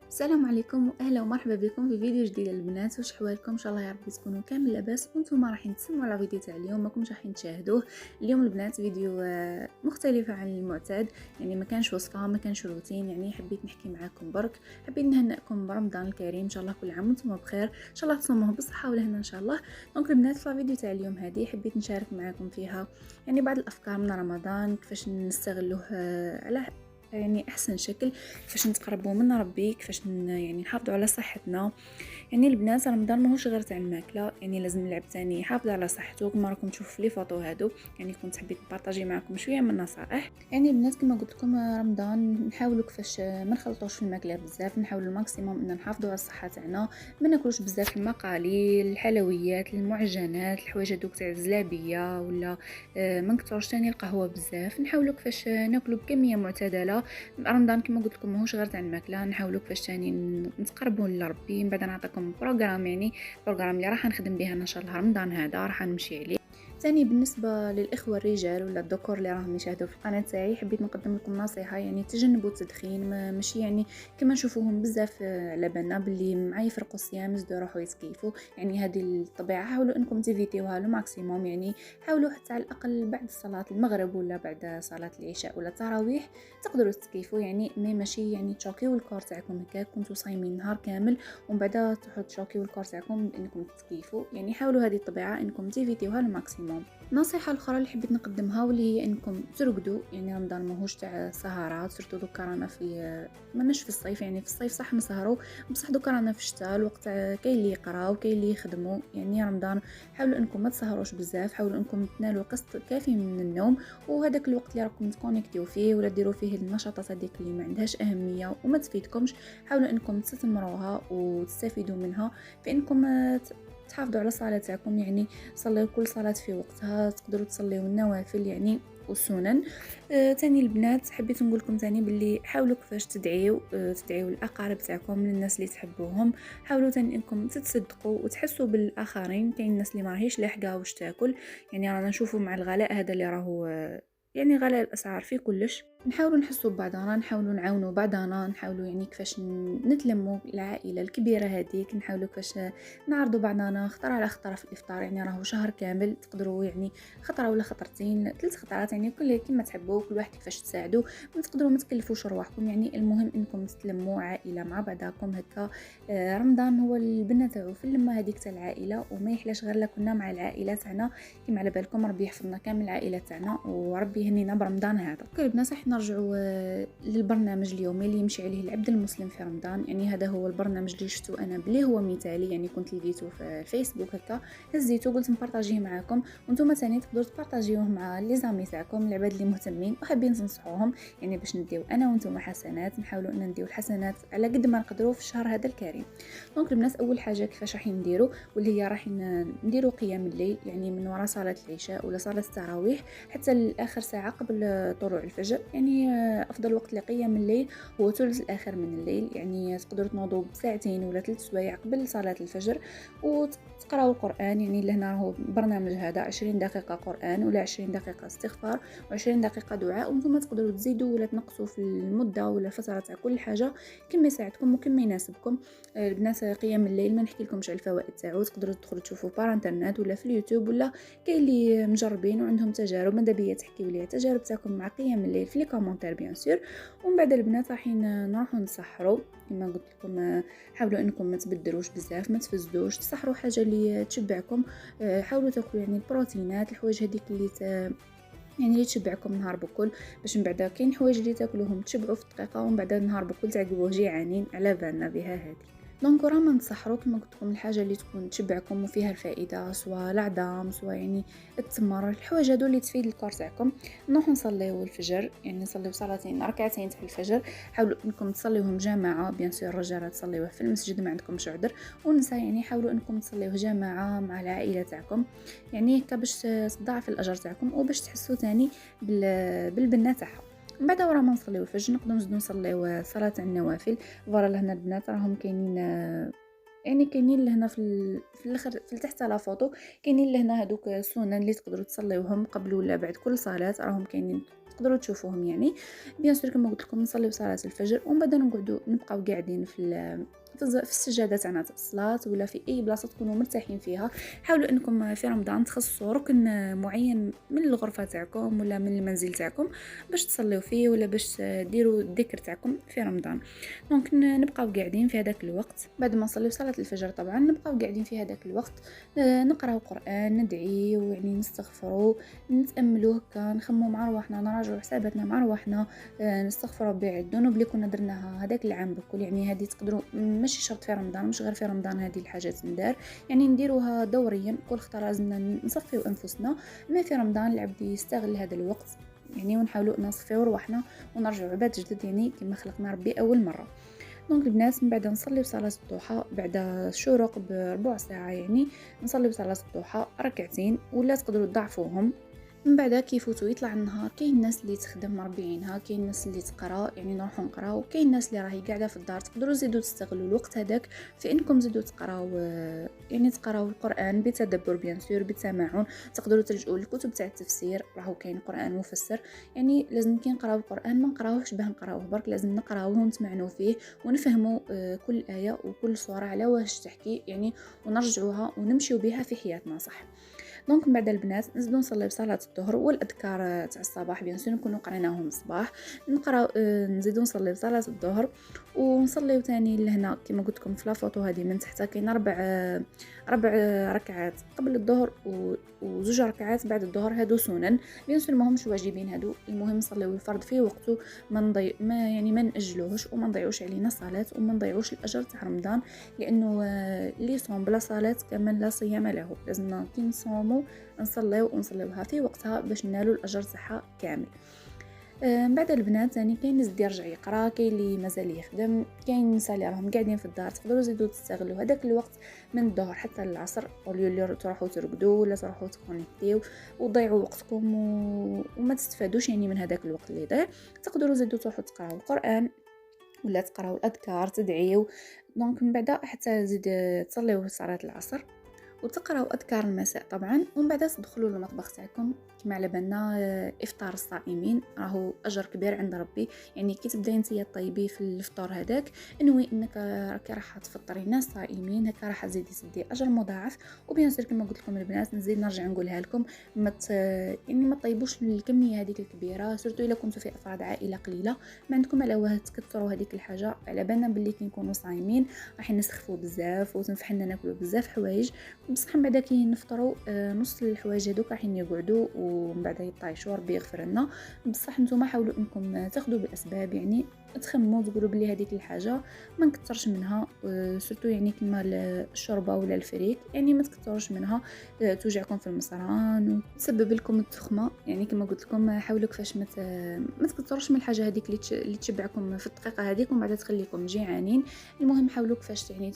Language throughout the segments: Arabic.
السلام عليكم واهلا ومرحبا بكم في فيديو جديد للبنات. واش حوالكم؟ ان شاء الله يا ربي تكونوا كامل لاباس وانتم رايحين تسمعوا على فيديو تاع اليوم ماكمش رايحين تشاهدوه اليوم البنات. فيديو مختلفه عن المعتاد، يعني ما كانش وصفه ما كانش روتين، يعني حبيت نحكي معاكم برك، حبيت نهنئكم برمضان الكريم، ان شاء الله كل عام وانتم بخير، ان شاء الله تصوموه بالصحه والهنا ان شاء الله. دونك البنات في الفيديو تاع اليوم هذه حبيت نشارك معاكم فيها يعني بعض الافكار من رمضان، كيفاش نستغلوه على يعني احسن شكل، كيفاش نتقربوا من ربي، كيفاش يعني نحافظوا على صحتنا. يعني البنات رمضان ماهوش غير تاع الماكله، يعني لازم العب تاني يحافظ على صحته كما راكم تشوفوا في لي فوتو هادو. يعني كنت حبيت نبارطاجي معكم شويه من النصائح. يعني البنات كما قلت لكم رمضان نحاولوا كيفاش ما نخلطوش في الماكله بزاف، نحاولوا الماكسيموم ان نحافظوا على الصحه تاعنا، ما ناكلوش بزاف المقالي الحلويات المعجنات الحوايج هذوك تاع الزلابيه، ولا ما نكثروش تاني القهوه بزاف، نحاولوا كيفاش ناكلوا بكميه معتدله. رمضان كما قلت لكم ماهوش غير تاع الماكله، نحاولوا كيفاش تاني نتقربوا لربي. من بعد نعطيكم بروغرام، يعني بروغرام اللي راح نخدم بها ان شاء الله رمضان هذا راح نمشي عليه. ثاني بالنسبه للاخوه الرجال ولا الذكور اللي راهم يشاهدوا في القناه تاعي، حبيت نقدم لكم نصيحه، يعني تجنبوا التدخين، ماشي يعني كما نشوفوهم بزاف على بالنا باللي مع يفرقوا الصيام يزيدوا يروحوا يتكيفوا. يعني هذه الطبيعه حاولوا انكم تيفيتيوها لو ماكسيموم، يعني حاولوا حتى على الاقل بعد صلاه المغرب ولا بعد صلاه العشاء ولا التراويح تقدروا تتكيفوا، يعني ماشي يعني تشوكيو الكور تاعكم هكاك كنتوا صايمين نهار كامل ومن بعد تروحوا تشوكيو الكور تاعكم انكم تتكيفوا. يعني حاولوا هذه الطبيعه انكم تيفيتيوها الماكسيموم. نصيحة الأخرى اللي حبيت نقدمها واللي هي انكم ترقدوا، يعني رمضان ماهوش تاع سهرات، سورتو دوكا رانا في ماناش في الصيف، يعني في الصيف صح نسهروا بصح دوكا رانا في الشتاء، الوقت كاين اللي يقراو كاين اللي يخدموا. يعني رمضان حاولوا انكم ما تسهروش بزاف، حاولوا انكم تنالوا قسط كافي من النوم، وهذاك الوقت اللي راكم تكونيكتيو فيه ولا ديروا فيه النشاطات هذيك اللي ما عندهاش أهمية وما تفيدكمش، حاولوا انكم تستثمروها وتستفيدوا منها في انكم تحافظوا على الصلاة تاعكم. يعني صليوا كل صلاة في وقتها، تقدروا تصليوا النوافل يعني والسنن. تاني البنات حبيت نقول لكم تاني باللي حاولوا كيفاش تدعيوا الاقارب تاعكم، للناس اللي تحبوهم. حاولوا تاني انكم تتصدقوا وتحسوا بالاخرين، كاين الناس اللي ما راهيش لاحقه واش تاكل، يعني رانا نشوفوا مع الغلاء هذا اللي راهو يعني غلاء الاسعار في كلش، نحاولوا نحسوا ببعضنا، نحاولوا نعاونوا بعضنا، نحاولوا يعني كيفاش نتلموا العائله الكبيره هذيك، نحاولوا كيفاش نعرضوا بعضنا خطره على خطره في الافطار. يعني راهو شهر كامل تقدروا يعني خطره ولا خطرتين 3 خطرات، يعني كل كيما تحبوا كل واحد كيفاش تساعدوا، ما تقدروا ما تكلفوش رواحكم. يعني المهم انكم تتلموا عائله مع بعضكم هكا. رمضان هو البنه تاعو في اللمه هذيك تاع العائله، وما يحلاش غير كنا مع العائله تاعنا. كيما على بالكم ربي يحفظنا كامل العائله تاعنا وربي يهنينا برمضان هذا. كل صح نرجعوا للبرنامج اليومي اللي يمشي عليه العبد المسلم في رمضان. يعني هذا هو البرنامج اللي شفتو انا بلي هو مثالي، يعني كنت لقيته في الفيسبوك هكا هزيته قلت نبارطاجيه معكم، وانتم ثاني تقدروا تبارطاجيوه مع لي زامي تاعكم العباد اللي مهتمين وحابين تنصحوهم، يعني باش نديو انا وانتم حسنات، نحاولوا ان نديو الحسنات على قد ما نقدروا في الشهر هذا الكريم. دونك الناس اول حاجه كيفاش راح نديروا، واللي هي راح نديروا قيام الليل، يعني من وراء صلاه العشاء ولا صلاه التراويح حتى لاخر ساعه قبل طلوع الفجر. يعني افضل وقت لقيام الليل هو ثلث الاخر من الليل، يعني تقدروا تنوضوا بساعتين ولا 3 سوايع قبل صلاه الفجر وتقراوا القران. يعني لهنا راهو برنامج هذا 20 دقيقه قران ولا 20 دقيقه استغفار و20 دقيقه دعاء، وانتم تقدروا تزيدوا ولا تنقصوا في المده ولا الفتره تاع كل حاجه كما يساعدكم وكما يناسبكم. البنات قيام الليل ما نحكي لكمش على الفوائد تاعو، تقدروا تدخلوا تشوفوا بار انترنت ولا في اليوتيوب، ولا كاين اللي مجربين وعندهم تجارب، ماذا بيا تحكيوا لي التجارب تاعكم مع قيام الليل في لي كومونتير بيان سور. ومن بعد البنات رايحين نروحوا نسحروا كما قلت لكم. حاولوا انكم ما تبدلوش بزاف، ما تفزدوش، تسحروا حاجه اللي تشبعكم. حاولوا تاكلوا يعني البروتينات الحوايج هذيك اللي يعني اللي تشبعكم نهار بكل، باش من بعد كاين حوايج اللي تاكلوهم تشبعوا في دقيقه ومن بعد نهار بكل تعقبوه جيعانين على بالنا بها هذه. دونك راه ما نصحروا كما قلت لكم الحاجه اللي تكون تشبعكم وفيها الفائده، سواء العظام سواء يعني التمر، الحوايج هادو اللي تفيد الكور تاعكم. نروحوا نصليو الفجر، يعني نصليو صلاتين ركعتين تاع الفجر، حاولوا انكم تصليوهم جماعه، بيان سور الرجال تصليوه في المسجد ما عندكمش عذر، والنساء يعني حاولوا انكم تصليوه جماعه مع العائله تاعكم، يعني هكا باش تضاعف الاجر تاعكم وباش تحسوا ثاني بالبنه تاعها. من بعد ورا ما نصليو الفجر نقدروا نزيدو نصليو صلاه النوافل. فوالا لهنا البنات راهم كاينين، يعني كاينين لهنا في الاخر في تحت لا فوتو، كاينين لهنا هذوك السنن اللي تقدروا تصليوهم قبل ولا بعد كل صلاه، راهم كاينين تقدروا تشوفوهم. يعني بيان سور كما قلت لكم نصليو صلاه الفجر ومن بعد نبقاو قاعدين في السجاده تاعنا تاع الصلاه ولا في اي بلاصه تكونوا مرتاحين فيها. حاولوا انكم في رمضان تخصصوا ركن معين من الغرفه تاعكم ولا من المنزل تاعكم باش تصليو فيه ولا باش ديروا الذكر تاعكم في رمضان. دونك نبقاو قاعدين في هذاك الوقت بعد ما نصليو صلاه الفجر، طبعا نبقاو قاعدين في هذاك الوقت نقراو قران، ندعي ويعني نستغفروا، نتاملوا هكا، نخمو مع رواحنا، نراجعوا حساباتنا مع رواحنا، نستغفروا بالذنوب اللي كنا درناها هذاك العام بكل. يعني هذه تقدروا ماشي شرط في رمضان، مش غير في رمضان هذه الحاجات ندار، يعني نديروها دوريا كل خطره لازمنا نصفيو انفسنا. ما في رمضان العبد يستغل هذا الوقت يعني ونحاولوا نصفيو رواحنا ونرجعوا عباد جدد يعني كما خلقنا ربي اول مره. دونك البنات من بعد نصلي صلاه الضحى بعد الشروق بربع ساعه، يعني نصلي صلاه الضحى ركعتين ولا تقدروا تضاعفوهم. من بعد كيفوتو يطلع النهار، كاين الناس اللي تخدم ربيعينها، كاين الناس اللي تقرا يعني نروحو نقراو، كاين الناس اللي راهي قاعده في الدار تقدروا تزيدوا تستغلوا الوقت هذاك في انكم تزيدوا تقراو، يعني تقراو القران بتدبر بيان سور بالتمعن. تقدروا تلجؤوا للكتب تاع التفسير، راهو كاين قران مفسر. يعني لازم كي نقراو القران ما نقراوهش باه نقراوه برك، لازم نقراوه ونتمعنوا فيه ونفهموا كل ايه وكل سوره على واش تحكي يعني، ونرجعوها ونمشيو بها في حياتنا صح. دونك من بعد البنات نزيدو نصليو صلاه الظهر والاذكار تاع الصباح، بيان سور نكونوا قريناهم الصباح، نقراو نزيدو نصليو صلاه الظهر ونصليو تاني لهنا كما قلت لكم في لافوطو هذه من تحت كاين ربع ركعات قبل الظهر وزوج ركعات بعد الظهر، هادو سنن بيان سور ماهمش واجبين هادو. المهم نصليو الفرض في وقته، ما ناجلوهش وما نضيعوش علينا الصلاه وما نضيعوش الاجر تاع رمضان، لانه اللي صوم بلا صلاه كمان لا صيام له. لازمنا كي نصوموا ونصليوها في وقتها باش ننالوا الاجر تاعها كامل. من بعد البنات ثاني كاين اللي يرجع يقرا، كاين اللي مازال يخدم، كاين النساء اللي راهم قاعدين في الدار تقدروا تزيدوا تستغلوا هذاك الوقت من الظهر حتى العصر، قولوا اللي تروحوا ترقدوا ولا تروحوا تكونيكتيو وتضيعوا وقتكم وما تستفادوش يعني من هذاك الوقت اللي ضايع. تقدروا تزيدوا تروحوا تقراوا القران ولا تقراوا الاذكار تدعيوا. دونك من بعد حتى زيد تصليوا صلاه العصر وتقراوا اذكار المساء طبعا، ومن بعد تدخلوا للمطبخ تاعكم. كما على بالنا افطار الصائمين راهو اجر كبير عند ربي. يعني كي تبداي نتيا طيبي في الفطور هذاك انوي انك راكي راح تفطري ناس صائمين، هكا راح تزيدي تدي اجر مضاعف. وبيان سور كما قلت لكم البنات نزيد نرجع نقولها لكم يعني ما طيبوش الكميه هذيك الكبيره، سورتو الا كنتوا في افراد عائله قليله ما عندكم على واه تكثروا هذيك الحاجه. على بالنا باللي كي نكونوا صايمين راح نسخفوا بزاف وتنفح لنا ناكلوا بزاف حوايج، بصح من بعد كي نفطروا نص الحوايج هذوك راح يقعدوا ومن بعد يطيشوا ربي يغفر لنا. بصح نتوما حاولوا انكم تاخذوا بالاسباب، يعني تخمموا تقولوا بلي هذيك الحاجه ما نكثرش منها، سورتو يعني كما الشوربه ولا الفريك يعني ما تكثروش منها توجعكم في المصران وتسبب لكم التخمه. يعني كما قلت لكم حاولوا كيفاش ما تكثروش من الحاجه هذيك اللي تشبعكم في الدقيقه هذيك ومن بعد تخليكم جيعانين. المهم حاولوا كيفاش يعني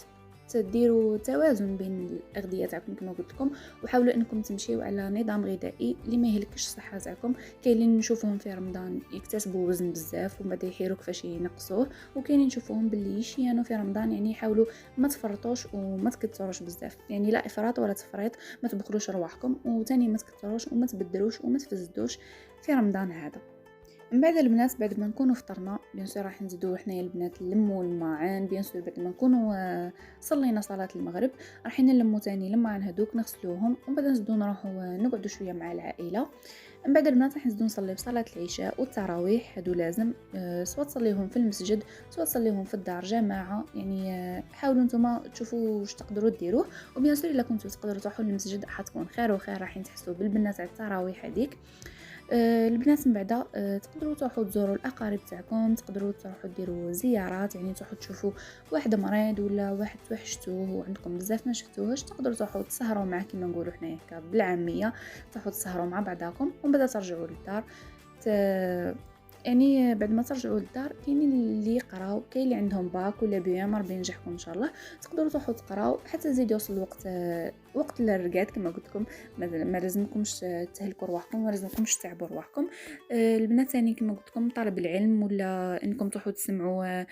تديروا توازن بين الاغذيه تاعكم كما قلت لكم، وحاولوا انكم تمشيو على نظام غذائي اللي ما يهلكش الصحه تاعكم. كاينين نشوفوهم في رمضان يكتسبوا وزن بزاف ومن بعد يحيروا كيفاش ينقصوه، وكاينين نشوفوهم باللي يشيانوا في رمضان. يعني حاولوا ما تفرطوش وما تكثروش بزاف، يعني لا افراط ولا تفريط، ما تبخلوش رواحكم وثاني ما تكثروش وما تبدلوش وما تفزدوش في رمضان هذا. من بعد البنات بعد ما نكونوا فطرنا بيان سور راح نزيدوا حنايا البنات نلموا الماعن. بيان سور بعد ما نكونوا صلينا صلاه المغرب راح نلموا ثاني الماعن هذوك نغسلوهم ومن بعد نزيدوا نروحوا نقعدوا شويه مع العائله. من بعد البنات راح نزيدوا نصليو صلاه العشاء والتراويح، هادو لازم سواء تصليهم في المسجد سواء تصليهم في الدار جماعه. يعني حاولوا نتوما تشوفوا واش تقدروا ديروه، وبيان سور الا كنتوا تقدروا تروحوا للمسجد حتكون خير وخير، راح تحسوا بالبنات تاع التراويح هذيك. البنات من بعد تقدروا تروحوا تزوروا الاقارب تاعكم، تقدروا تروحوا ديروا زيارات، يعني تروحوا تشوفوا واحد مريض ولا واحد توحشتوه وعندكم بزاف ما شفتوهش، تقدروا تروحوا تسهروا معاه كما نقولوا حنايا هكا بالعاميه، تروحوا تسهروا مع بعضاكم ومن بعد ترجعوا للدار. يعني بعد ما ترجعوا للدار كاينين اللي يقراو، كاين اللي عندهم باك ولا بيام ربي ينجحكم ان شاء الله، تقدروا تروحوا تقراو حتى زيد يوصل الوقت وقت الرقاد كما قلت لكم ما لازمكمش تهلكوا رواحكم، ما لازمكمش تعبوا رواحكم. البنات ثاني كما قلت لكم طلب العلم ولا انكم تروحوا تسمعوا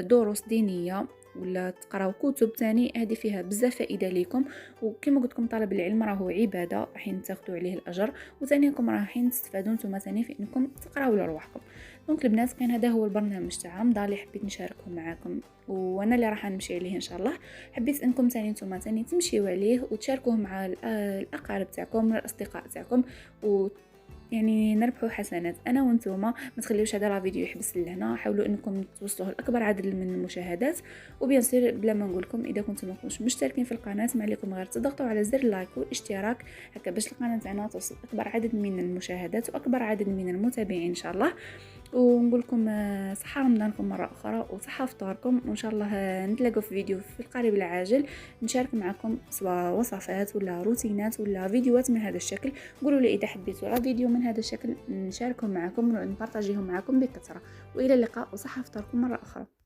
دروس دينيه ولا تقراو كتب ثاني، هذه فيها بزاف فائده ليكم. وكما قلت لكم طلب العلم راهو عباده راحين تاخذوا عليه الاجر، وثانيكم راحين تستفادوا نتوما ثاني في انكم تقراو لرواحكم. دونك البنات كان هذا هو البرنامج تاع رمضان اللي حبيت نشاركه معكم، وانا اللي راح نمشي عليه ان شاء الله. حبيت انكم ثاني نتوما ثاني تمشيوا عليه وتشاركوه مع الاقارب تاعكم الاصدقاء تاعكم، و يعني نربحوا حسنات انا وانتوما. ما تخليوش هذا الفيديو يحبس لهنا، حاولوا انكم توصلوه لاكبر عدد من المشاهدات. وبيان سير بلا ما نقول لكم اذا كنتم ماكونش مشتركين في القناه ما عليكم غير تضغطوا على زر اللايك والاشتراك هكا باش القناه تاعنا توصل اكبر عدد من المشاهدات واكبر عدد من المتابعين ان شاء الله. ونقول لكم صحة رمضانكم مرة أخرى وصحة فطوركم، وإن شاء الله نتلاقوا في فيديو في القريب العاجل نشارك معكم سواء وصفات ولا روتينات ولا فيديوهات من هذا الشكل. قولوا لي إذا حبيتوا فيديو من هذا الشكل نشاركهم معكم ونبارطاجيهم معكم بكثرة. وإلى اللقاء وصحة فطوركم مرة أخرى.